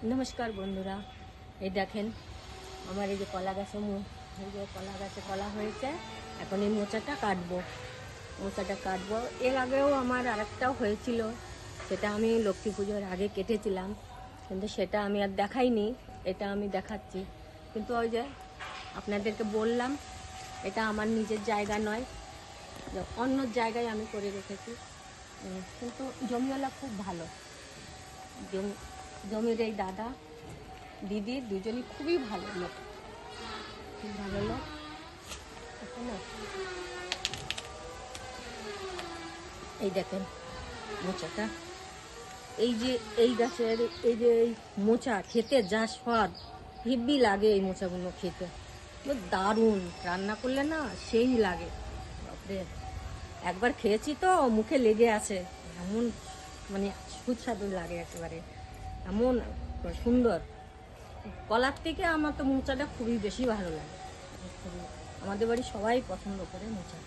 নমস্কার বন্ধুরা, এই দেখেন আমার এই যে কলা গাছে এই যে কলা গাছে কলা হয়েছে। এখন এই মোচাটা কাটবো। এর আগেও আমার আরেকটাও হয়েছিল, সেটা আমি লক্ষ্মী পুজোর আগে কেটেছিলাম, কিন্তু সেটা আমি আর দেখাইনি। এটা আমি দেখাচ্ছি, কিন্তু ওই যে আপনাদেরকে বললাম এটা আমার নিজের জায়গা নয়, অন্য জায়গায় আমি করে রেখেছি। কিন্তু জমিওয়ালা খুব ভালো, জমির এই দাদা দিদি দুজনই খুবই ভালো লোক, খুব ভালো লোক। এই দেখেন মোচাটা, এই যে এই গাছের এই যে এই মোচা খেতে যা স্বাদ, হেব্বি লাগে এই মোচাগুলো খেতে, দারুণ রান্না করলে না সেই লাগে। বাপরে, একবার খেয়েছি তো মুখে লেগে আছে, এমন মানে সুস্বাদু লাগে একেবারে, এমন সুন্দর। কলার থেকে আমার তো মোচাটা খুবই বেশি ভালো লাগে, আমাদের বাড়ি সবাই পছন্দ করে মোচা।